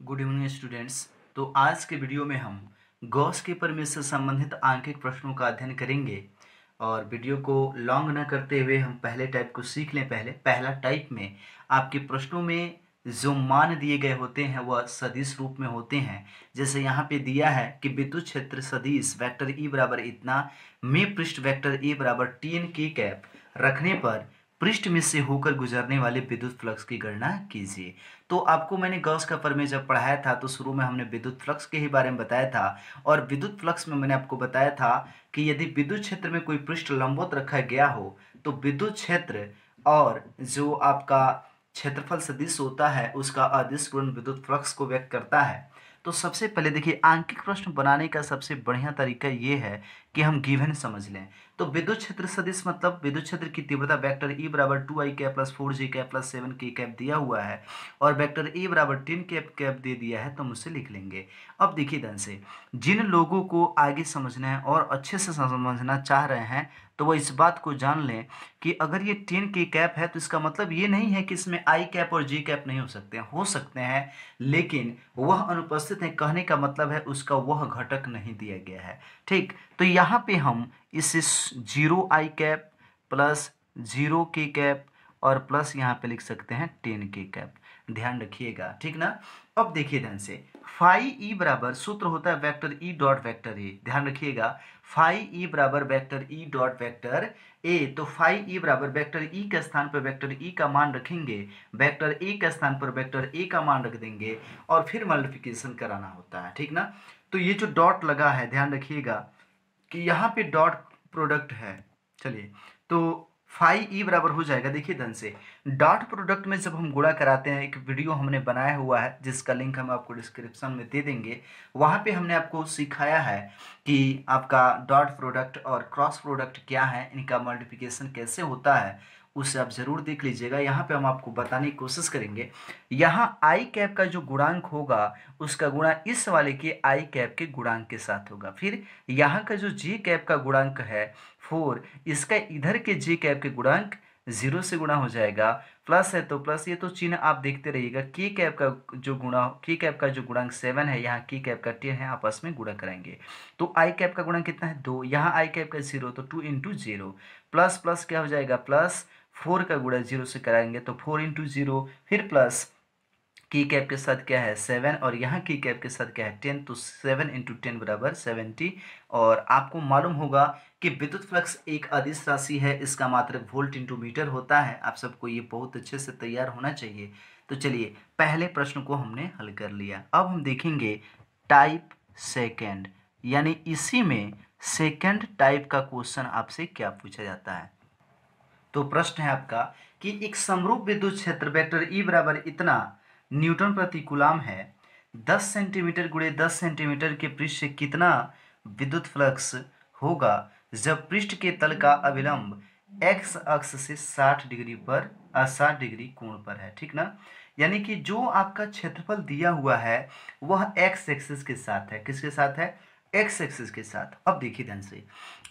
Good evening students. तो आज के वीडियो में हम गॉस के प्रमेय से संबंधित आंकिक प्रश्नों का अध्ययन करेंगे और वीडियो को लॉन्ग न करते हुए हम पहले टाइप को सीख लें। पहला टाइप में आपके प्रश्नों में जो मान दिए गए होते हैं वह सदिश रूप में होते हैं। जैसे यहाँ पे दिया है कि विद्युत क्षेत्र सदिश वेक्टर ई बराबर इतना में पृष्ठ वेक्टर ए बराबर टीएन के कैप रखने पर पृष्ठ में से होकर गुजरने वाले विद्युत फ्लक्स की गणना कीजिए। तो आपको मैंने गॉस का प्रमेय जब पढ़ाया था तो शुरू में हमने विद्युत फ्लक्स के ही बारे में बताया था और विद्युत फ्लक्स में मैंने आपको बताया था कि यदि विद्युत क्षेत्र में कोई पृष्ठ लंबवत रखा गया हो तो विद्युत क्षेत्र और जो आपका क्षेत्रफल सदिश होता है उसका अदिश गुणन विद्युत फ्लक्स को व्यक्त करता है। तो सबसे पहले देखिए, आंकिक प्रश्न बनाने का सबसे बढ़िया तरीका ये है कि हम गिवन समझ लें। तो विद्युत क्षेत्र सदिश मतलब विद्युत क्षेत्र की तीव्रता वेक्टर ई बराबर 2i cap plus 4j cap plus 7k cap दिया हुआ है और वेक्टर ए बराबर 10 कैप कैप दे दिया है, तो हम उससे लिख लेंगे। अब देखिए ध्यान से, जिन लोगों को आगे समझना है और अच्छे से समझना चाह रहे हैं तो वो इस बात को जान लें कि अगर ये 10 के कैप है तो इसका मतलब ये नहीं है कि इसमें आई कैप और जे कैप नहीं हो सकते हैं, लेकिन वह अनुपस्थित है। कहने का मतलब है उसका वह घटक नहीं दिया गया है। ठीक, तो यहाँ पे हम इसे 0i cap plus 0k cap और प्लस यहाँ पे लिख सकते हैं 10k कैप। ध्यान रखिएगा, ठीक ना। अब देखिए ध्यान से, फाई ई बराबर सूत्र होता है vector E dot vector A. ध्यान रखिएगा, फाई ई बराबर vector E dot vector A. तो फाई ई बराबर वेक्टर ई के स्थान पर वेक्टर ई का मान रखेंगे, वेक्टर ए के स्थान पर वेक्टर ए का मान रख देंगे और फिर मल्टीप्लिकेशन कराना होता है, ठीक ना। तो ये जो डॉट लगा है, ध्यान रखिएगा कि यहाँ पे डॉट प्रोडक्ट है। चलिए, तो फाई ई बराबर हो जाएगा, देखिए ध्यान से, डॉट प्रोडक्ट में जब हम गुणा कराते हैं, एक वीडियो हमने बनाया हुआ है जिसका लिंक हम आपको डिस्क्रिप्शन में दे देंगे। वहाँ पे हमने आपको सिखाया है कि आपका डॉट प्रोडक्ट और क्रॉस प्रोडक्ट क्या है, इनका मल्टीप्लिकेशन कैसे होता है, उसे आप जरूर देख लीजिएगा। यहाँ पे हम आपको बताने की कोशिश करेंगे। यहाँ आई कैप का जो गुणांक होगा उसका गुणा इस वाले के आई कैप के गुणांक के साथ होगा। फिर यहाँ का जो जी कैप का गुणांक है 4, इसका इधर के जी कैप के गुणांक 0 से गुणा हो जाएगा। प्लस है तो प्लस, ये तो चिन्ह आप देखते रहिएगा। के कैप का जो गुणा, के कैप का जो गुणांक 7 है, यहाँ के कैप का 10 है, आपस में गुणा कराएंगे। तो आई कैप का गुणांक कितना है 2, यहाँ आई कैप का 0, तो 2 इंटू 0 प्लस प्लस क्या हो जाएगा प्लस 4 का गुणा 0 से कराएंगे तो 4 इंटू 0, फिर प्लस की कैप के साथ क्या है 7 और यहाँ की कैप के साथ क्या है 10, तो 7 इंटू 10 बराबर 70। और आपको मालूम होगा कि विद्युत फ्लक्स एक अदिश राशि है, इसका मात्रक वोल्ट इंटू मीटर होता है। आप सबको ये बहुत अच्छे से तैयार होना चाहिए। तो चलिए, पहले प्रश्न को हमने हल कर लिया। अब हम देखेंगे टाइप सेकेंड, यानी इसी में सेकेंड टाइप का क्वेश्चन आपसे क्या पूछा जाता है। तो प्रश्न है आपका कि एक समरूप विद्युत क्षेत्र वेक्टर ई बराबर इतना न्यूटन प्रति कूलाम है, 10 सेंटीमीटर गुणे 10 सेंटीमीटर के पृष्ठ से कितना विद्युत फ्लक्स होगा जब पृष्ठ के तल का अविलंब एक्स अक्ष से 60 डिग्री पर 60 डिग्री कोण पर है, ठीक ना। यानी कि जो आपका क्षेत्रफल दिया हुआ है वह एक्स एक्सिस के साथ है। किसके साथ है? एक्स एक्सिस के साथ। अब देखिए ध्यान से,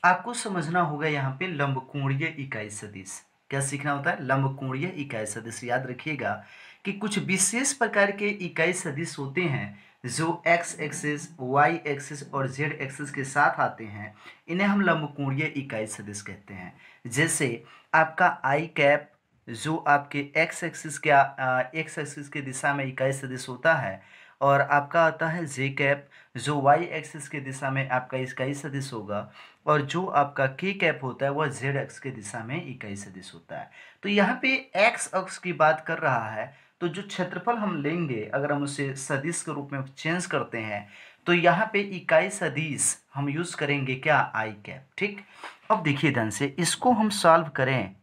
आपको समझना होगा यहाँ पे लंबकोणीय इकाई सदिश। क्या सीखना होता है? लंबकोणीय इकाई सदिश। याद रखिएगा कि कुछ विशेष प्रकार के इकाई सदिश होते हैं जो एक्स एक्सिस, वाई एक्सिस और जेड एक्सिस के साथ आते हैं, इन्हें हम लंबकोणीय इकाई सदिश कहते हैं। जैसे आपका आई कैप जो आपके एक्स एक्सिस के दिशा में इकाई सदिश होता है, और आपका आता है जे कैप जो वाई एक्सिस के दिशा में आपका इकाई सदिश होगा, और जो आपका के कैप होता है वह जेड अक्ष के दिशा में इकाई सदिश होता है। तो यहाँ पे एक्स अक्ष की बात कर रहा है, तो जो क्षेत्रफल हम लेंगे अगर हम उसे सदिश के रूप में चेंज करते हैं तो यहाँ पे इकाई सदिश हम यूज करेंगे क्या? आई कैप। ठीक, अब देखिए ध्यान से, इसको हम सॉल्व करें,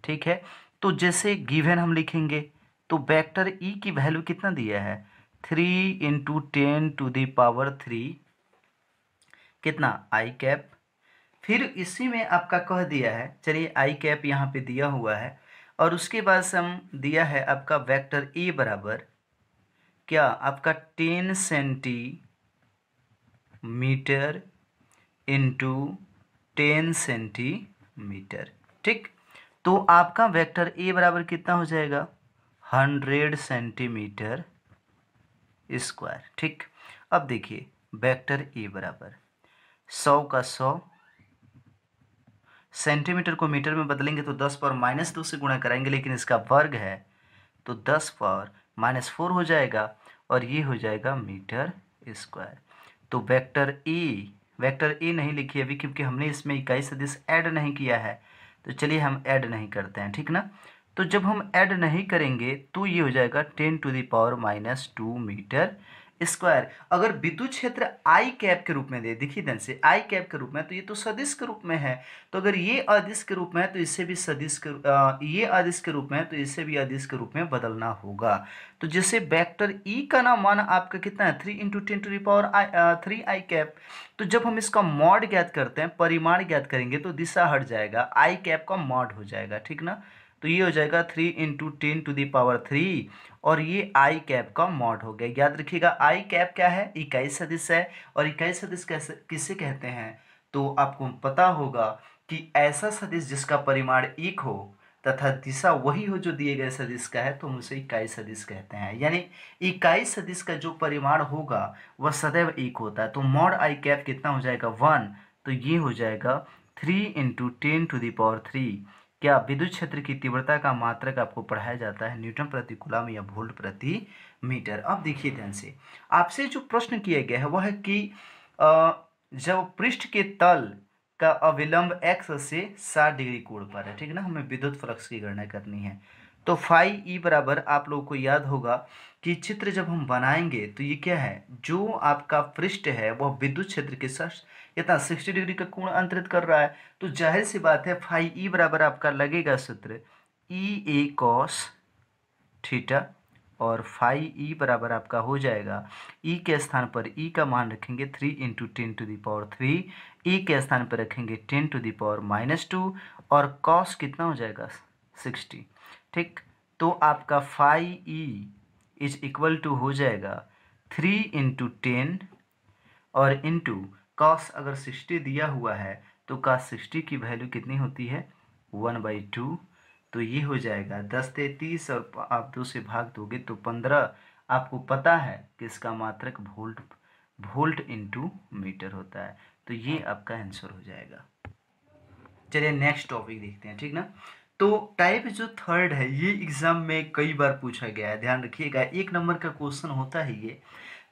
ठीक है। तो जैसे गिवन हम लिखेंगे तो वेक्टर ई की वैल्यू कितना दिया है 3 इंटू 10⁻³ कितना आई कैप। फिर इसी में आपका कह दिया है, चलिए आई कैप यहाँ पे दिया हुआ है, और उसके बाद से हम दिया है आपका वेक्टर ए बराबर क्या आपका 10 सेंटीमीटर इंटू 10 सेंटीमीटर। ठीक, तो आपका वेक्टर ए बराबर कितना हो जाएगा 100 सेंटीमीटर स्क्वायर। ठीक, अब देखिए वेक्टर ए बराबर 100 का 100 सेंटीमीटर को मीटर में बदलेंगे तो 10 पावर -2 से गुणा कराएंगे, लेकिन इसका वर्ग है तो 10 पावर -4 हो जाएगा और ये हो जाएगा मीटर स्क्वायर। तो वेक्टर ए नहीं लिखिए अभी, क्योंकि हमने इसमें इकाई सदिश ऐड नहीं किया है। तो चलिए हम ऐड नहीं करते हैं, ठीक ना। तो जब हम ऐड नहीं करेंगे तो ये हो जाएगा 10⁻⁻2 मीटर स्क्वायर। अगर विद्युत क्षेत्र आई कैप के रूप में दे, देखिए ध्यान से, आई कैप के रूप में, तो ये तो सदिश के रूप में है। तो अगर ये अदिश के रूप में है तो इससे भी ये अदिश के रूप में है तो इससे भी अदिश के रूप में बदलना होगा। तो जैसे वेक्टर ई का ना मान आपका कितना है 3 × 10⁻³ आई कैप। तो जब हम इसका मॉड ज्ञात करते हैं, परिमाण ज्ञात करेंगे, तो दिशा हट जाएगा, आई कैप का मॉड हो जाएगा, ठीक ना। तो ये हो जाएगा 3 × 10⁻³ और ये आई कैप का मॉड हो गया। याद रखिएगा आई कैप क्या है, इकाई सदिश है। और इकाई सदिश कैसे किसे कहते हैं, तो आपको पता होगा कि ऐसा सदिश जिसका परिमाण 1 हो तथा दिशा वही हो जो दिए गए सदिश का है, तो हम उसे इकाई सदिश कहते हैं। यानी इकाई सदिश का जो परिमाण होगा वह सदैव 1 होता है। तो मॉड आई कैप कितना हो जाएगा 1। तो ये हो जाएगा 3 × 10⁻³ क्या विद्युत क्षेत्र की तीव्रता का मात्रक आपको पढ़ाया जाता है न्यूटन प्रति कूलम या वोल्ट प्रति मीटर। अब देखिए ध्यान से, आपसे जो प्रश्न किया गया है वह है कि जब पृष्ठ के तल का अविलंब x से 60 डिग्री कोण पर है, ठीक है ना, हमें विद्युत फ्लक्स की गणना करनी है। तो फाई ई बराबर आप लोगों को याद होगा कि चित्र जब हम बनाएंगे तो ये क्या है, जो आपका पृष्ठ है वह विद्युत क्षेत्र के साथ इतना 60 डिग्री का कोण अंतरित कर रहा है। तो जाहिर सी बात है फाई ई बराबर आपका लगेगा सूत्र ई ए कॉस थीटा, और फाई ई बराबर आपका हो जाएगा ई के स्थान पर ई का मान रखेंगे 3 × 10⁻³ ई के स्थान पर रखेंगे 10⁻⁻2 और कॉस कितना हो जाएगा 60। ठीक, तो आपका phi E is equal to हो जाएगा 3 × 10 और इंटू कॉस, अगर 60 दिया हुआ है तो कॉस 60 की वैल्यू कितनी होती है 1/2। तो ये हो जाएगा 10 से 30 और आप 2 से भाग दोगे तो 15। आपको पता है कि इसका मात्रक वोल्ट इंटू मीटर होता है। तो ये आपका आंसर हो जाएगा। चलिए नेक्स्ट टॉपिक देखते हैं, ठीक ना। तो टाइप जो थर्ड है ये एग्जाम में कई बार पूछा गया है, ध्यान रखिएगा। 1 नंबर का क्वेश्चन होता है, ये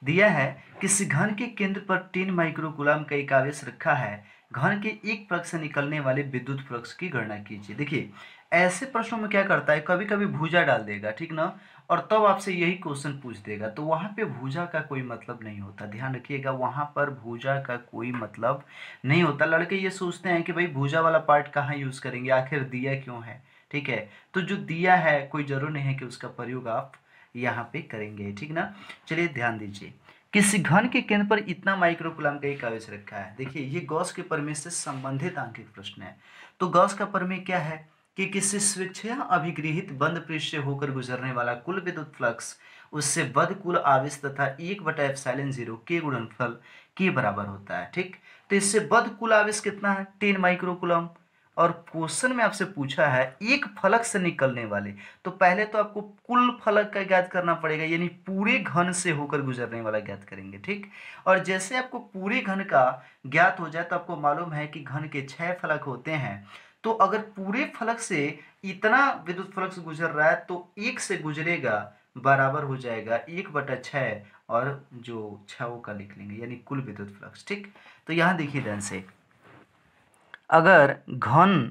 दिया है किसी घन के केंद्र पर 10 माइक्रोकूलम का एक आवेश रखा है, घन के एक पक्ष से निकलने वाले विद्युत फ्लक्स की गणना कीजिए। देखिए ऐसे प्रश्नों में क्या करता है, कभी कभी भुजा डाल देगा, ठीक ना, और तब आपसे यही क्वेश्चन पूछ देगा। तो वहाँ पे भुजा का कोई मतलब नहीं होता, ध्यान रखिएगा, वहाँ पर भुजा का कोई मतलब नहीं होता। लड़के ये सोचते हैं कि भाई भुजा वाला पार्ट कहाँ यूज करेंगे, आखिर दिया क्यों है, ठीक है। तो जो दिया है कोई जरूर नहीं है कि उसका प्रयोग आप यहाँ पे करेंगे, ठीक ना। चलिए ध्यान दीजिए, किसी घन के केंद्र पर इतना माइक्रोकूलम का एक आवेश रखा है। देखिए ये गॉस के प्रमेय से संबंधित आंकिक प्रश्न है। तो गॉस का प्रमेय क्या है कि किसी स्वेच्छा अभिगृहित बंद पृष्ठ से होकर गुजरने वाला कुल विद्युत फ्लक्स उससे बद्ध कुल आवेश तथा 1/ε0 के गुणनफल के बराबर होता है। ठीक, तो इससे बद्ध कुल आवेश कितना है 10 माइक्रोकूलम। और क्वेश्चन में आपसे पूछा है एक फलक से निकलने वाले, तो पहले तो आपको कुल फलक का ज्ञात करना पड़ेगा, यानी पूरे घन से होकर गुजरने वाला ज्ञात करेंगे। ठीक, और जैसे आपको पूरे घन का ज्ञात हो जाए तो आपको मालूम है कि घन के 6 फलक होते हैं। तो अगर पूरे फलक से इतना विद्युत फ्लक्स गुजर रहा है तो एक से गुजरेगा बराबर हो जाएगा 1/6 और जो 6 का लिख लेंगे, यानी कुल विद्युत फ्लक्स। ठीक, तो यहां देखिए ध्यान से, अगर घन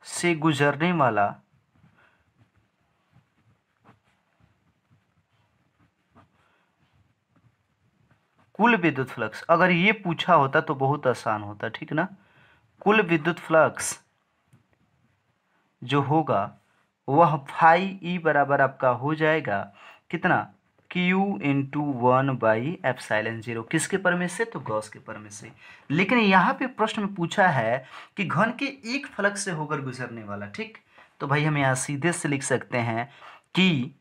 से गुजरने वाला कुल विद्युत फ्लक्स अगर ये पूछा होता तो बहुत आसान होता, ठीक ना। कुल विद्युत फ्लक्स जो होगा वह फाई ई बराबर आपका हो जाएगा कितना Q × 1/ε0। किसके प्रमेय से, तो गॉस के प्रमेय से। लेकिन यहाँ पे प्रश्न में पूछा है कि घन के एक फलक से होकर गुजरने वाला। ठीक, तो भाई हम यहाँ सीधे से लिख सकते हैं कि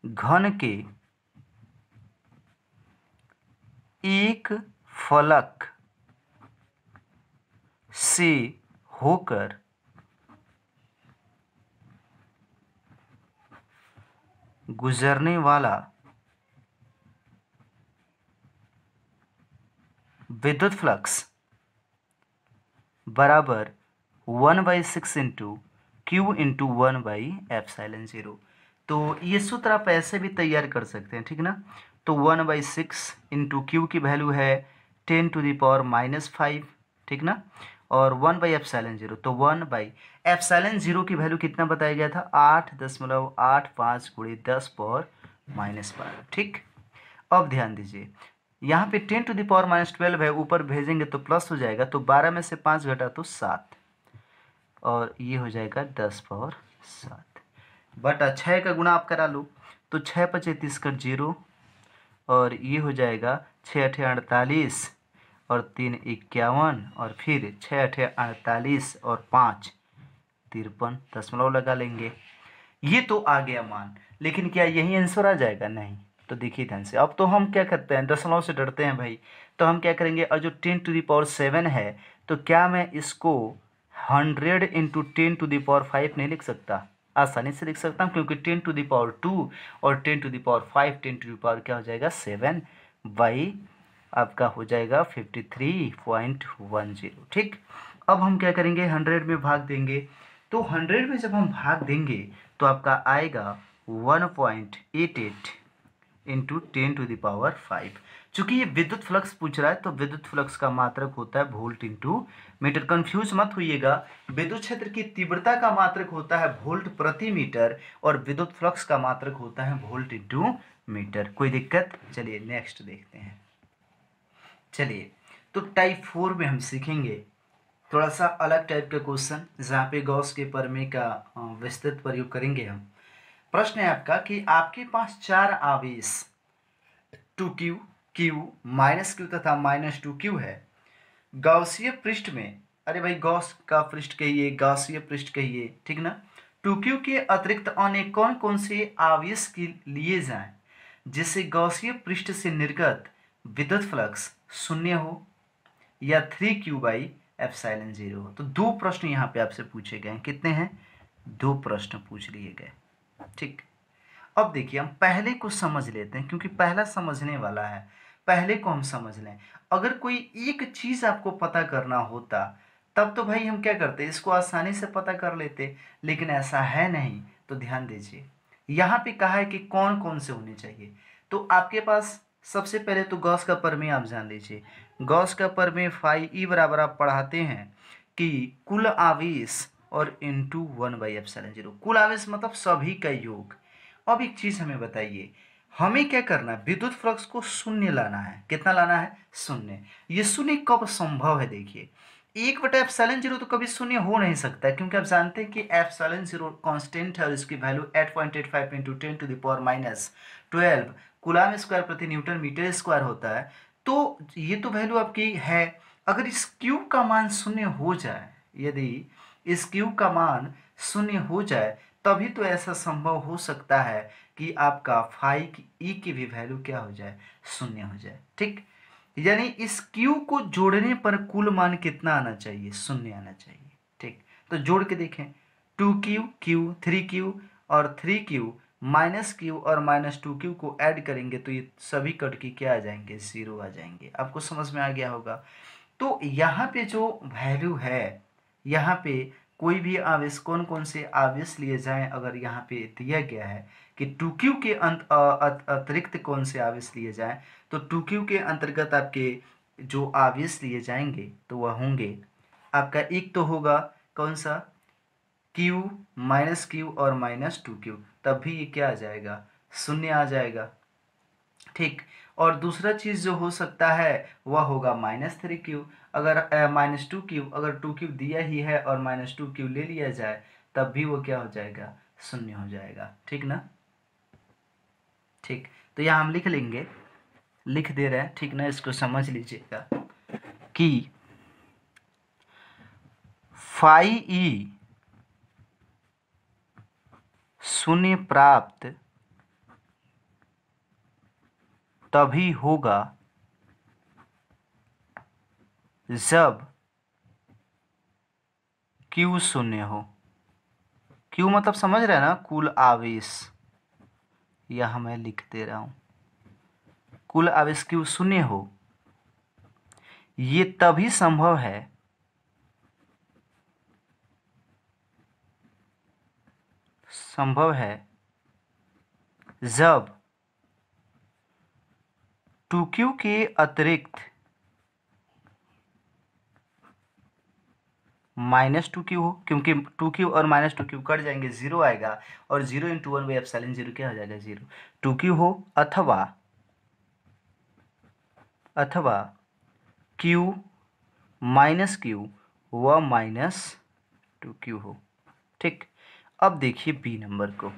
घन के एक फलक से होकर गुजरने वाला विद्युत फ्लक्स बराबर 1/6 इंटू क्यू इंटू 1/ε0। तो ये सूत्र आप ऐसे भी तैयार कर सकते हैं, ठीक ना। तो 1/6 इंटू क्यू की वैल्यू है 10⁻⁻5, ठीक ना, और 1/ε0, तो 1/ε0 की वैल्यू कितना बताया गया था, 8.85 × 10⁻⁻12, ठीक। अब ध्यान दीजिए, यहाँ पे 10⁻⁻12 है, ऊपर भेजेंगे तो प्लस हो जाएगा, तो 12 में से 5 घटा तो 7, और ये हो जाएगा 10⁻7 बटा 6 का गुणा आप करा लो, तो 6×5 = 0, और ये हो जाएगा 6×8 = 48, और 3 = 51, और फिर 6×8 = 48 और 5 = 53, दशमलव लगा लेंगे। ये तो आ गया मान, लेकिन क्या यही आंसर आ जाएगा, नहीं। तो देखिए ध्यान से, अब तो हम क्या करते हैं, दशमलव से डरते हैं भाई, तो हम क्या करेंगे, और जो 10⁻7 है, तो क्या मैं इसको 100 × 10⁵ नहीं लिख सकता, आसानी से लिख सकता हूँ, क्योंकि 10⁻2 और 10⁵ 10 क्या हो जाएगा 7 बाई आपका हो जाएगा 53.10, ठीक। अब हम क्या करेंगे, 100 में भाग देंगे, तो 100 में जब हम भाग देंगे तो आपका आएगा 1.88 इंटू 10⁵। चूंकि ये विद्युत फ्लक्स पूछ रहा है, तो विद्युत फ्लक्स का मात्रक होता है वोल्ट इंटू मीटर। कंफ्यूज मत होइएगा, विद्युत क्षेत्र की तीव्रता का मात्रक होता है वोल्ट प्रति मीटर, और विद्युत फ्लक्स का मात्रक होता है वोल्ट इंटू मीटर। कोई दिक्कत? चलिए नेक्स्ट देखते हैं। चलिए, तो टाइप 4 में हम सीखेंगे थोड़ा सा अलग टाइप का क्वेश्चन, जहाँ पे गॉस के प्रमेय का विस्तृत प्रयोग करेंगे हम। प्रश्न है आपका कि आपके पास 4 आवेश 2q, q, -q तथा -2q है। गॉसीय पृष्ठ में, अरे भाई गॉस का पृष्ठ कहिए, गॉसीय पृष्ठ कहिए, ठीक ना। 2q के अतिरिक्त अन्य कौन कौन से आवेश के लिए जाएं जिससे गॉसीय पृष्ठ से निर्गत विद्युत फ्लक्स शून्य हो या 3q/ε0 हो। तो 2 प्रश्न यहाँ पे आपसे पूछे गए हैं। कितने हैं? 2 प्रश्न पूछ लिए गए, ठीक। अब देखिए, हम पहले को समझ लेते हैं, क्योंकि पहला समझने वाला है, पहले को हम समझ लें। अगर कोई एक चीज आपको पता करना होता, तब तो भाई हम क्या करते, इसको आसानी से पता कर लेते, लेकिन ऐसा है नहीं। तो ध्यान दीजिए, यहाँ पे कहा है कि कौन कौन से होने चाहिए। तो आपके पास सबसे पहले तो गॉस का प्रमेय आप जान लीजिए। गॉस का प्रमेय φE बराबर आप पढ़ाते हैं कि कुल आवेश और इंटू 1/ε0। कुल आवेश मतलब सभी का योग। अब एक चीज हमें बताइए, हमें क्या करना है, विद्युत फ्लक्स को शून्य लाना है। कितना लाना है? शून्य। ये शून्य कब संभव है? देखिए, 1/ε0 तो कभी शून्य हो नहीं सकता है, क्योंकि आप जानते हैं कि ε0 कांस्टेंट है और इसकी वैल्यू 8.85 इंटू 10⁻⁻12 कूलाम स्क्वायर प्रति न्यूटन मीटर स्क्वायर होता है। तो ये तो वैल्यू आपकी है। अगर इस क्यूब का मान शून्य हो जाए, यदि इस क्यूब का मान शून्य हो जाए, तभी तो ऐसा संभव हो सकता है कि आपका फाई ई की भी वैल्यू क्या हो जाए, शून्य हो जाए, ठीक। यानी इस क्यू को जोड़ने पर कुल मान कितना आना चाहिए? शून्य आना चाहिए, ठीक। तो जोड़ के देखें, 2q, q, 3q और 3q -q और -2q को ऐड करेंगे तो ये सभी कट के क्या आ जाएंगे? 0 आ जाएंगे। आपको समझ में आ गया होगा। तो यहाँ पे जो वैल्यू है, यहाँ पे कोई भी आवेश, कौन कौन से आवेश लिए जाएं, अगर यहाँ पे दिया गया है कि 2q के अतिरिक्त कौन से आवेश लिए जाएं, तो 2q के अंतर्गत आपके जो आवेश लिए जाएंगे तो वह होंगे आपका, एक तो होगा कौन सा, q, -q और -2q, तब भी ये क्या आ जाएगा? शून्य आ जाएगा, ठीक। और दूसरा चीज जो हो सकता है वह होगा -3q, अगर -2q, अगर 2q दिया ही है और -2q ले लिया जाए, तब भी वो क्या हो जाएगा? शून्य हो जाएगा, ठीक ना। ठीक, तो यहाँ हम लिख लेंगे, लिख दे रहे हैं, ठीक ना। इसको समझ लीजिएगा कि φE शून्य प्राप्त तभी होगा जब Q शून्य हो। Q मतलब समझ रहे हैं ना, कुल आवेश। यहाँ मैं लिख दे रहा हूँ, कुल आवेश Q शून्य हो, ये तभी संभव है जब 2Q के अतिरिक्त -2Q हो, क्योंकि 2Q और -2Q कट जाएंगे, 0 आएगा, और 0 × 1/ε0 क्या हो जाएगा, 0। 2Q हो अथवा Q -Q व -2Q हो। ठीक, अब देखिए बी नंबर को।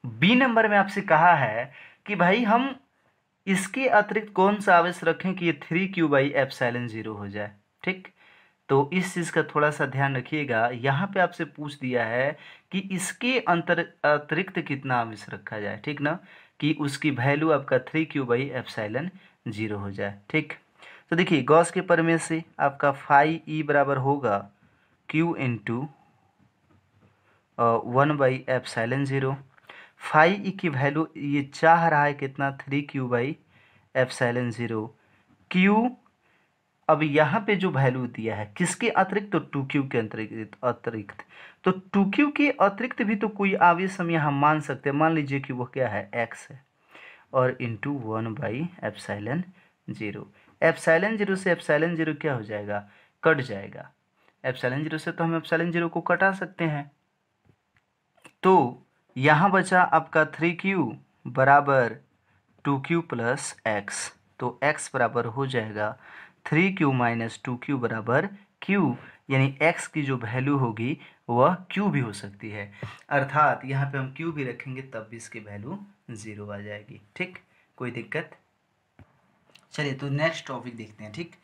बी नंबर में आपसे कहा है कि भाई हम इसके अतिरिक्त कौन सा आवेश रखें कि ये 3Q/ε0 हो जाए। ठीक, तो इस चीज़ का थोड़ा सा ध्यान रखिएगा। यहाँ पे आपसे पूछ दिया है कि इसके अतिरिक्त कितना आवेश रखा जाए, ठीक ना, कि उसकी वैल्यू आपका 3Q/ε0 हो जाए। ठीक, तो देखिए गॉस के प्रमेय से आपका फाई ई बराबर होगा Q × 1/ε0। फाई ई की वैल्यू ये चाह रहा है कितना, 3Q/ε0। Q अब यहाँ पे जो वैल्यू दिया है किसके अतिरिक्त, तो 2Q के अतिरिक्त। तो 2Q के अतिरिक्त भी तो कोई आवेश हम यहाँ मान सकते हैं। मान लीजिए कि वो क्या है, x है, और इंटू 1/ε0। ε0 से ε0 क्या हो जाएगा, कट जाएगा। ε0 से तो हम ε0 को कटा सकते हैं। तो यहाँ बचा आपका 3Q बराबर 2Q + x। तो x बराबर हो जाएगा 3Q - 2Q बराबर Q, यानी x की जो वैल्यू होगी वह Q भी हो सकती है, अर्थात यहाँ पे हम Q भी रखेंगे तब भी इसकी वैल्यू 0 आ जाएगी। ठीक, कोई दिक्कत। चलिए तो नेक्स्ट टॉपिक देखते हैं। ठीक,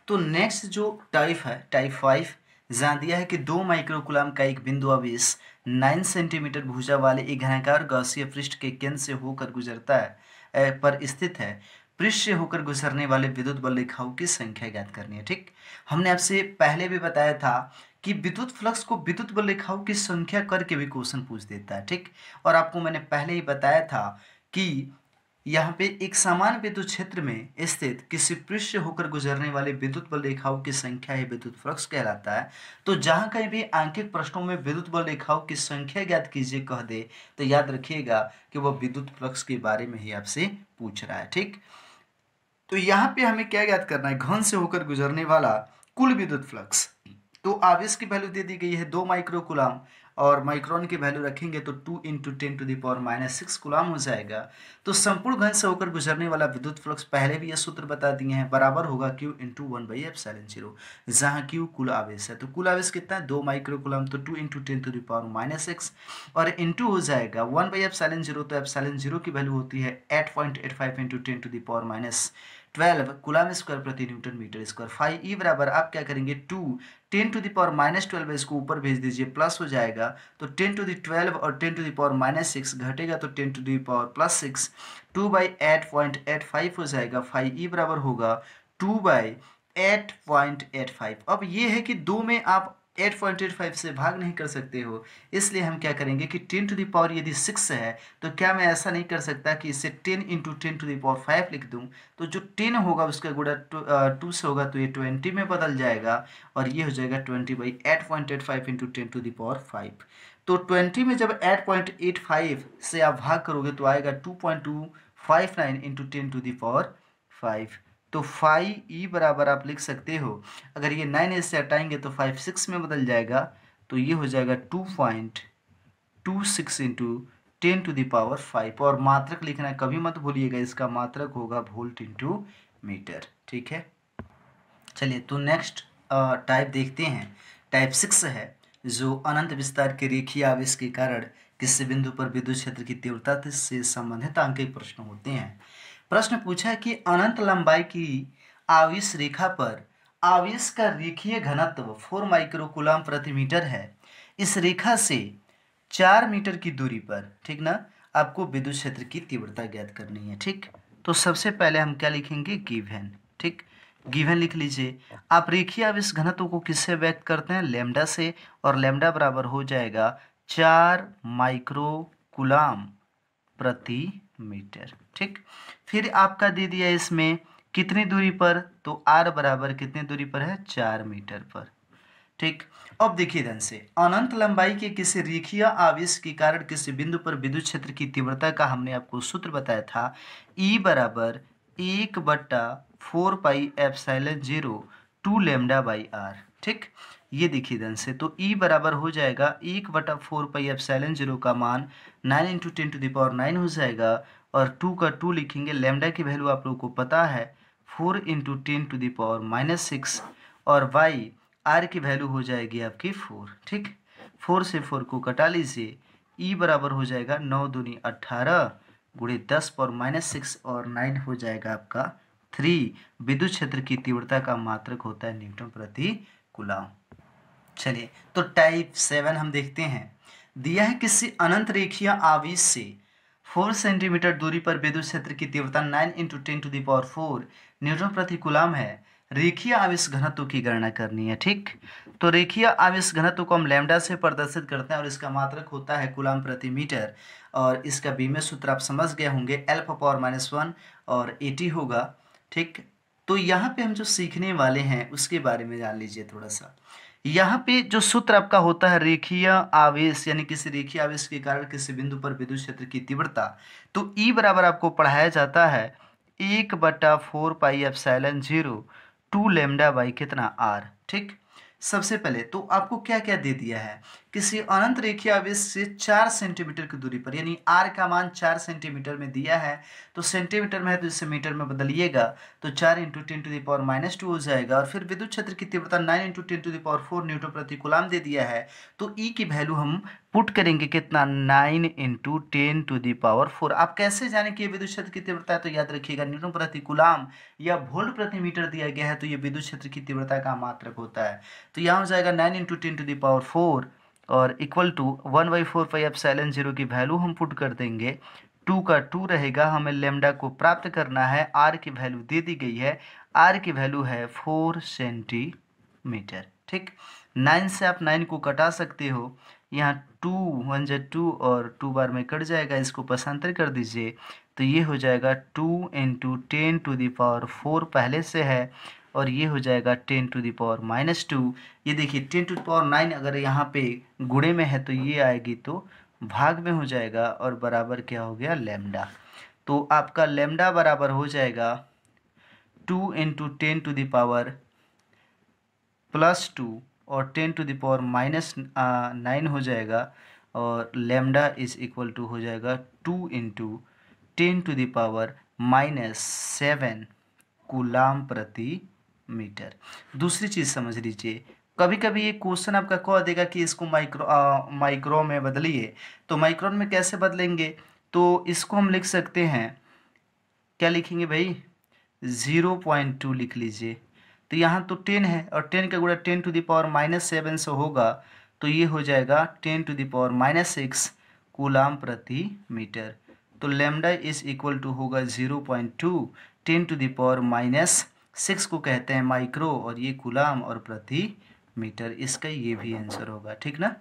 तो नेक्स्ट जो टाइप है, टाइप 5, जहाँ दिया है कि 2 माइक्रोकुलाम का एक बिंदु आवेश 9 सेंटीमीटर भुजा वाले एक घनाकार गॉसीय पृष्ठ के केंद्र से होकर गुजरता है पर स्थित है। पृष्ठ से होकर गुजरने वाले विद्युत बल रेखाओं की संख्या ज्ञात करनी है। ठीक, हमने आपसे पहले भी बताया था कि विद्युत फ्लक्स को विद्युत बल रेखाओं की संख्या करके भी क्वेश्चन पूछ देता है। ठीक, और आपको मैंने पहले ही बताया था कि यहाँ पे एक समान विद्युत क्षेत्र में स्थित किसी पृष्ठ से होकर गुजरने वाले विद्युत बल रेखाओं की संख्या ही विद्युत फ्लक्स कहलाता है। तो जहाँ कहीं भी आंकिक प्रश्नों में विद्युत बल रेखाओं की संख्या ज्ञात कीजिए कह दे, तो याद रखिएगा कि वह विद्युत फ्लक्स के बारे में ही आपसे पूछ रहा है। ठीक, तो यहाँ पे हमें क्या ज्ञात करना है, घन से होकर गुजरने वाला कुल विद्युत फ्लक्स। तो आवेश की वैल्यू दे दी गई है 2 माइक्रोकुलाम, और माइक्रोन की वैल्यू रखेंगे तो 2 × 10⁻⁻6 कुलाम हो जाएगा। तो संपूर्ण घन से होकर गुजरने वाला विद्युत फ्लक्स पहले भी ये सूत्र बता दिए हैं, बराबर होगा Q × 1/ε0, जहाँ Q कुल आवेश है। तो कुल आवेश कितना है, 2 माइक्रोकुलाम, तो 2 × 10⁻⁻6, और इंटू हो जाएगा 1/ε0। तो ε0 की वैल्यू होती है 8.85 × 10⁻12 कुलाम स्क्वायर प्रति newton metre square. Phi E बराबर आप क्या करेंगे, 2 10⁻12 इसको ऊपर भेज दीजिए, प्लस हो जाएगा। तो 10⁻12 और 10⁻6 घटेगा तो 10⁻+6, 2/8.85 हो जाएगा। फाई ई बराबर होगा 2/8.85। अब ये है कि 2 में आप 8.85 से भाग नहीं कर सकते हो, इसलिए हम क्या करेंगे कि 10⁻, यदि 6 है तो क्या मैं ऐसा नहीं कर सकता कि इसे 10 × 10⁻5 लिख दूं। तो जो 10 होगा उसका गुणा 2 से होगा तो ये 20 में बदल जाएगा, और ये हो जाएगा 20/8.85 × 10⁻5। तो 20 में जब 8.85 से आप भाग करोगे तो आएगा 2.259 × 10⁻5। तो फाई ई बराबर आप लिख सकते हो, अगर ये 9 इससे हटाएंगे तो 5 6 में बदल जाएगा, तो ये हो जाएगा 2.26 × 10⁻5। और मात्रक लिखना कभी मत भूलिएगा, इसका मात्रक होगा वोल्ट × मीटर। ठीक है, चलिए तो नेक्स्ट टाइप देखते हैं। टाइप 6 है, जो अनंत विस्तार के रेखीय आवेश के कारण किसी बिंदु पर विद्युत क्षेत्र की तीव्रता से संबंधित आंकिक प्रश्न होते हैं। प्रश्न पूछा है कि अनंत लंबाई की आवेश रेखा पर आवेश का रेखीय घनत्व 4 माइक्रोकुलाम प्रति मीटर है। इस रेखा से 4 मीटर की दूरी पर, ठीक ना, आपको विद्युत क्षेत्र की तीव्रता ज्ञात करनी है। ठीक, तो सबसे पहले हम क्या लिखेंगे, गिवन। ठीक, गिवन लिख लीजिए। आप रेखीय आवेश घनत्व को किससे व्यक्त करते हैं, लैम्डा से, और लैम्डा बराबर हो जाएगा 4 माइक्रोकुलाम प्रति मीटर। ठीक, फिर आपका दे दिया इसमें कितनी दूरी पर, तो r बराबर कितनी दूरी पर है, 4 मीटर पर। ठीक, अब देखिए ध्यान से, अनंत लंबाई के किसी रेखीय आवेश के कारण किसी बिंदु पर विद्युत क्षेत्र की तीव्रता का हमने आपको सूत्र बताया था, E बराबर 1/4πε0 2 लैम्डा बाई आर। ठीक, ये देखिए ध्यान से, तो E बराबर हो जाएगा 1/4πε0 का मान 9 × 10⁹ हो जाएगा, और 2 का 2 लिखेंगे, लैम्डा की वैल्यू आप लोगों को पता है 4 × 10⁻⁻6, और y r की वैल्यू हो जाएगी आपकी 4। ठीक, 4 से 4 को कटा लीजिए, E बराबर हो जाएगा 9 दूनी 18 गुणे 10⁻⁻6, और 9 हो जाएगा आपका 3। विद्युत क्षेत्र की तीव्रता का मात्रक होता है न्यूटन प्रति कूलम। चलिए, तो टाइप 7 हम देखते हैं। दिया है किसी अनंत रेखीय आवेश से 4 सेंटीमीटर दूरी पर विद्युत क्षेत्र की तीव्रता 9 × 10⁴ न्यूटन प्रति कूलम है। रेखीय आवेश घनत्व की गणना करनी है। ठीक, तो रेखीय आवेश घनत्व को हम लैम्डा से प्रदर्शित करते हैं, और इसका मात्रक होता है कूलम प्रति मीटर, और इसका बीमेय सूत्र आप समझ गए होंगे, L⁻⁻1 और AT होगा। ठीक, तो यहाँ पे हम जो सीखने वाले हैं उसके बारे में जान लीजिए थोड़ा सा। यहाँ पे जो सूत्र आपका होता है रेखीय आवेश, यानी किसी रेखीय आवेश के कारण किसी बिंदु पर विद्युत क्षेत्र की तीव्रता, तो E बराबर आपको पढ़ाया जाता है 1/4πε0 2 लैम्डा बाई कितना, r। ठीक, सबसे पहले तो आपको क्या क्या दे दिया है, किसी अनंत रेखीय आवेश से 4 सेंटीमीटर की दूरी पर, यानी r का मान 4 सेंटीमीटर में दिया है, तो सेंटीमीटर में है तो इसे मीटर में बदलिएगा, तो 4 × 10⁻⁻2 हो जाएगा, और फिर विद्युत क्षेत्र की तीव्रता 9 × 10⁴ न्यूटन प्रति कूलम दे दिया है, तो E की वैल्यू हम पुट करेंगे कितना, 9 × 10⁴। आप कैसे जाने कि ये विद्युत क्षेत्र की तीव्रता है, तो याद रखिएगा न्यूटन प्रति कूलम या वोल्ट प्रति मीटर दिया गया है, तो ये विद्युत क्षेत्र की तीव्रता का मात्रक होता है। तो यहाँ हो जाएगा 9 × 10⁴ और इक्वल टू 1/4πε0 की वैल्यू हम पुट कर देंगे, 2 का 2 रहेगा, हमें लैम्डा को प्राप्त करना है, r की वैल्यू दे दी गई है, r की वैल्यू है 4 सेंटीमीटर। ठीक, 9 से आप 9 को कटा सकते हो, यहाँ 2 1 जा 2 और 2 बार में कट जाएगा, इसको पक्षांतर कर दीजिए, तो ये हो जाएगा 2 × 10⁴ पहले से है, और ये हो जाएगा 10⁻⁻2। ये देखिए 10⁹ अगर यहाँ पे गुणे में है तो ये आएगी, तो भाग में हो जाएगा, और बराबर क्या हो गया, लैम्डा। तो आपका लैम्डा बराबर हो जाएगा 2 × 10⁻+2 और 10⁻⁻9 हो जाएगा, और लैम्डा इज इक्वल टू हो जाएगा 2 × 10⁻⁻7 कूलम प्रति मीटर। दूसरी चीज़ समझ लीजिए, कभी कभी ये क्वेश्चन आपका कह देगा कि इसको माइक्रो में बदलिए, तो माइक्रोन में कैसे बदलेंगे, तो इसको हम लिख सकते हैं, क्या लिखेंगे भाई, 0.2 लिख लीजिए, तो यहाँ तो 10 है, और 10 का गुणा 10⁻⁻7 से होगा, तो ये हो जाएगा 10⁻⁻6 कूलम प्रति मीटर। तो लैम्डा इज इक्वल टू होगा 0.2, 10⁻⁻6 को कहते हैं माइक्रो, और ये कूलम और प्रति मीटर, इसका ये भी आंसर होगा। ठीक ना।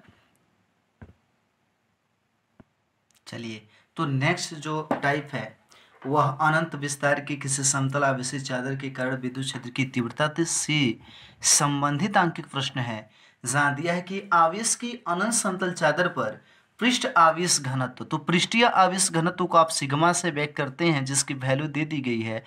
चलिए, तो नेक्स्ट जो टाइप है वह अनंत विस्तार के किसी समतल आवेशित चादर के कारण विद्युत क्षेत्र की तीव्रता से संबंधित आंकिक प्रश्न है, जहाँ दिया है कि आवेश की अनंत समतल चादर पर पृष्ठ आवेश घनत्व, तो पृष्ठीय आवेश घनत्व को आप सिग्मा से व्यक्त करते हैं, जिसकी वैल्यू दे दी गई है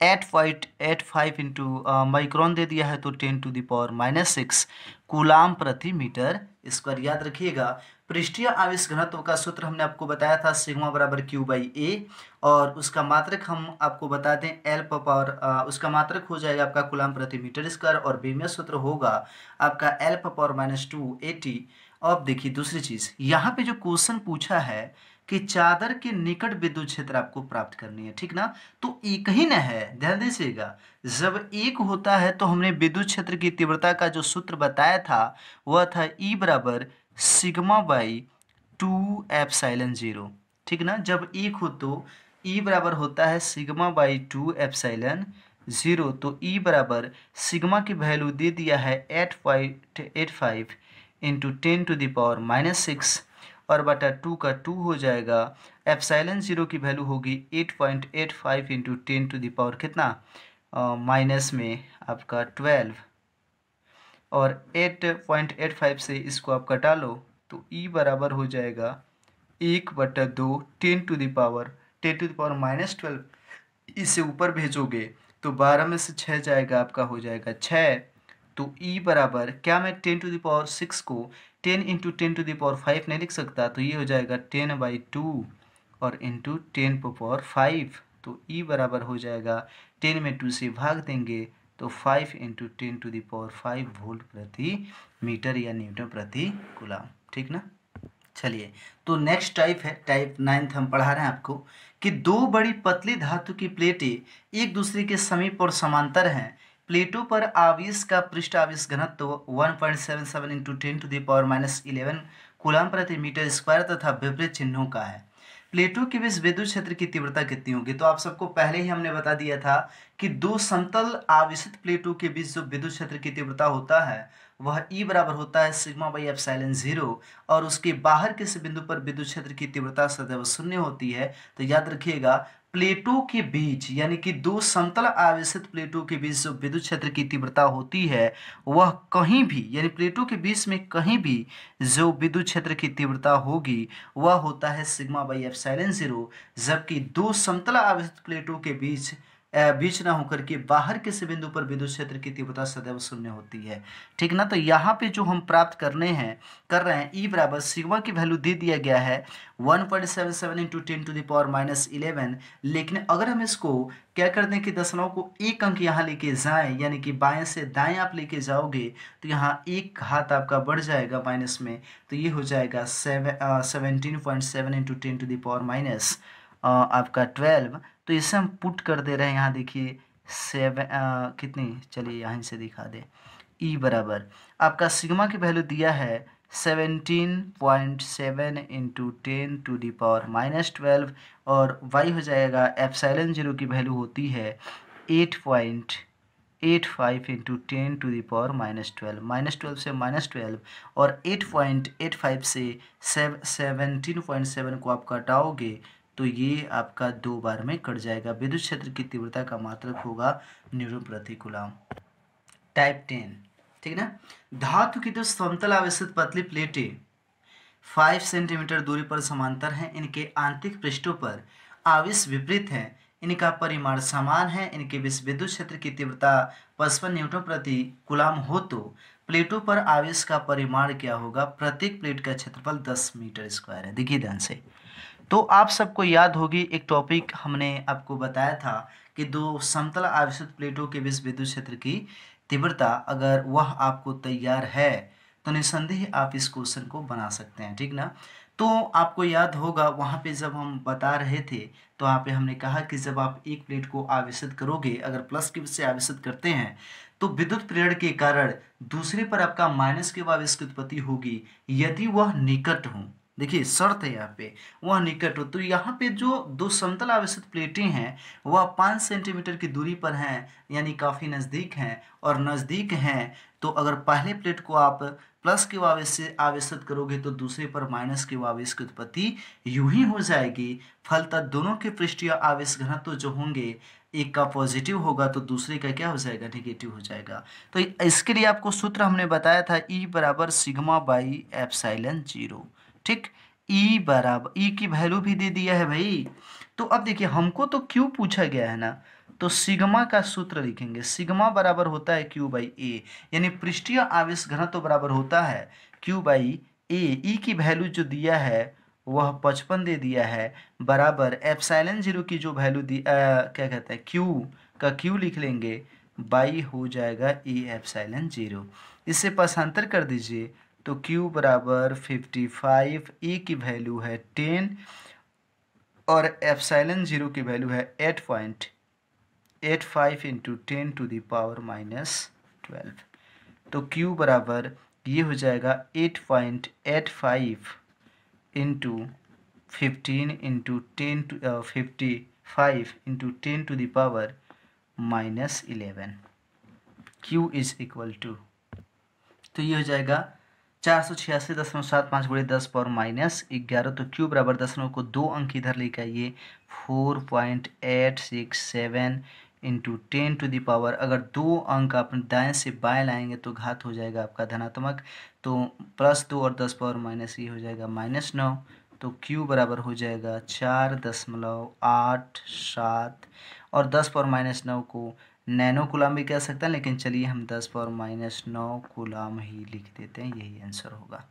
8.85 इंटू माइक्रोन दे दिया है, तो 10⁻⁻6 कूलम प्रति मीटर स्क्वायर। याद रखिएगा, पृष्ठीय आवेश घनत्व का सूत्र हमने आपको बताया था सिग्मा बराबर Q/A, और उसका मात्रक हम आपको बता दें L पावर, उसका मात्रक हो जाएगा आपका कूलम प्रति मीटर स्क्वायर, और बीमेय सूत्र होगा आपका L⁻⁻2 AT। अब देखिए दूसरी चीज़, यहाँ पे जो क्वेश्चन पूछा है कि चादर के निकट विद्युत क्षेत्र आपको प्राप्त करनी है, ठीक ना, तो एक ही न है, ध्यान दीजिएगा, जब एक होता है तो हमने विद्युत क्षेत्र की तीव्रता का जो सूत्र बताया था वह था E बराबर σ/2ε0, ठीक ना। जब एक हो तो E बराबर होता है σ/2ε0, तो E बराबर सिग्मा की वैल्यू दे दिया है 8.85 × 10⁻⁻6, और बटा 2 का 2 हो जाएगा। एप्सिलॉन 0 की वैल्यू होगी 8.85 इंटू 10⁻, कितना माइनस में आपका 12, और 8.85 से इसको आप कटा लो तो ई बराबर हो जाएगा 1/2 10⁻⁻12। इसे ऊपर भेजोगे तो 12 में से 6 जाएगा, आपका हो जाएगा 6। तो ई बराबर क्या, मैं 10⁻6 को 10 इंटू 10⁵ नहीं लिख सकता, तो ये हो जाएगा 10/2 और इंटू 10⁵। तो ई बराबर हो जाएगा 10 में 2 से भाग देंगे तो 5 इंटू 10⁵ वोल्ट प्रति मीटर या न्यूटन प्रति कूलम। ठीक ना। चलिए, तो नेक्स्ट टाइप है टाइप 9th हम पढ़ा रहे हैं आपको कि दो बड़ी पतली धातु की प्लेटें एक दूसरे के समीप और समांतर हैं। प्लेटों पर आवेश का पृष्ठ आवेश घनत्व 1.77 इंटू 10⁻11 कूलम प्रति मीटर स्क्वायर तथा विपरीत चिन्हों का है। प्लेटों के बीच विद्युत क्षेत्र की तीव्रता कितनी होगी? तो आप सबको पहले ही हमने बता दिया था कि दो समतल आवेशित प्लेटों के बीच जो विद्युत क्षेत्र की तीव्रता होता है वह ई बराबर होता है सिग्मा बाई एप्सिलॉन 0, और उसके बाहर किसी बिंदु पर विद्युत क्षेत्र की तीव्रता सदैव शून्य होती है। तो याद रखिएगा, प्लेटों के बीच यानी कि दो समतल आवेशित प्लेटों के बीच जो विद्युत क्षेत्र की तीव्रता होती है वह कहीं भी, यानी प्लेटों के बीच में कहीं भी जो विद्युत क्षेत्र की तीव्रता होगी वह होता है सिग्मा बाई एप्सिलॉन 0, जबकि दो समतल आवेशित प्लेटों के बीच बीच ना होकर के बाहर किसी बिंदु पर विद्युत क्षेत्र की तीव्रता सदैव शून्य होती है। ठीक ना। तो यहाँ पे जो हम प्राप्त कर रहे हैं ई बराबर सिग्मा की वैल्यू दे दिया गया है 1.77 इंटू 10⁻11, लेकिन अगर हम इसको क्या कर दें कि दशमलव को एक अंक यहाँ लेके जाएं, यानी कि बाएं से दाएं आप लेके जाओगे तो यहाँ एक घात आपका बढ़ जाएगा माइनस में, तो ये हो जाएगा 17.7 इंटू 10⁻, आपका 12। तो इसे हम पुट कर दे रहे हैं यहाँ, देखिए 7 कितनी, चलिए यहाँ से दिखा दे। ई बराबर आपका सिग्मा की वैल्यू दिया है 17.7 इंटू 10⁻12, और वाई हो जाएगा एप्सिलॉन 0 की वैल्यू होती है 8.85 इंटू 10⁻12, -12 से -12, और 8.85 से 17.7 को आप घटाओगे तो ये आपका 2 बार में कट जाएगा। विद्युत क्षेत्र की तीव्रता का मात्रक होगा न्यूटन प्रति कूलम। टाइप 10, ठीक ना। धातु की दो समतल आवेशित पतली प्लेटें 5 सेंटीमीटर दूरी पर समांतर हैं। इनके आंतरिक पृष्ठों पर आवेश विपरीत है। इनका परिमाण समान है। इनके बीच विद्युत क्षेत्र की तीव्रता 55 न्यूटन प्रति कूलम हो तो प्लेटों पर आवेश का परिमाण क्या होगा? प्रत्येक प्लेट का क्षेत्रफल 10 मीटर स्क्वायर है। देखिए ध्यान से, तो आप सबको याद होगी एक टॉपिक हमने आपको बताया था कि दो समतल आवेशित प्लेटों के बीच विद्युत क्षेत्र की तीव्रता, अगर वह आपको तैयार है तो निसंदेह आप इस क्वेश्चन को बना सकते हैं। ठीक ना। तो आपको याद होगा वहाँ पे जब हम बता रहे थे तो वहाँ पे हमने कहा कि जब आप एक प्लेट को आवेशित करोगे, अगर प्लस की से आवेशित करते हैं तो विद्युत प्रेरण के कारण दूसरे पर आपका माइनस के आवेश की उत्पत्ति होगी यदि वह निकट हो। देखिए शर्त है यहाँ पे, वह निकट हो। तो यहाँ पे जो दो समतल आवेशित प्लेटें हैं वह 5 सेंटीमीटर की दूरी पर हैं, यानी काफ़ी नज़दीक हैं, और नज़दीक हैं तो अगर पहले प्लेट को आप प्लस के आवेश से आवेशित करोगे तो दूसरे पर माइनस के आवेश की उत्पत्ति यूं ही हो जाएगी। फलतः दोनों के पृष्ठीय आवेश घनत्व जो होंगे, एक का पॉजिटिव होगा तो दूसरे का क्या हो जाएगा? नेगेटिव हो जाएगा। तो इसके लिए आपको सूत्र हमने बताया था ई बराबर सिग्मा बाई एप्सिलॉन 0। ठीक, ई बराबर, ई की वैल्यू भी दे दिया है भाई। तो अब देखिए हमको तो क्यू पूछा गया है ना, तो सिग्मा का सूत्र लिखेंगे। सिग्मा बराबर होता है क्यू बाई ए, यानी पृष्ठीय आवेश घनत्व बराबर होता है क्यू बाई ए। ई की वैल्यू जो दिया है वह 55 दे दिया है, बराबर एप्सिलॉन 0 की जो वैल्यू दी क्या कहते हैं क्यू का क्यू लिख लेंगे, बाई हो जाएगा ए एप्सिलॉन 0। इससे पासांतर कर दीजिए तो q बराबर 55, ए की वैल्यू है 10 और एप्सिलॉन 0 की वैल्यू है 8.85 इंटू 10⁻12। तो q बराबर ये हो जाएगा 8.85 into 15 into 55 into 10⁻11। q is equal to, तो ये हो जाएगा 486.75 गुणे 10⁻⁻11 तो क्यू बराबर दशमलव को 2 अंक इधर लेके आइए 4.867 इंटू 10⁻, अगर 2 अंक आप दाएं से बाएं लाएंगे तो घात हो जाएगा आपका धनात्मक, तो +2 और 10⁻⁻, ये हो जाएगा -9, तो क्यू बराबर हो जाएगा 4.87 और 10⁻⁹ को नैनो कूलाम भी कह सकते हैं, लेकिन चलिए हम 10⁻⁹ कूलाम ही लिख देते हैं, यही आंसर होगा।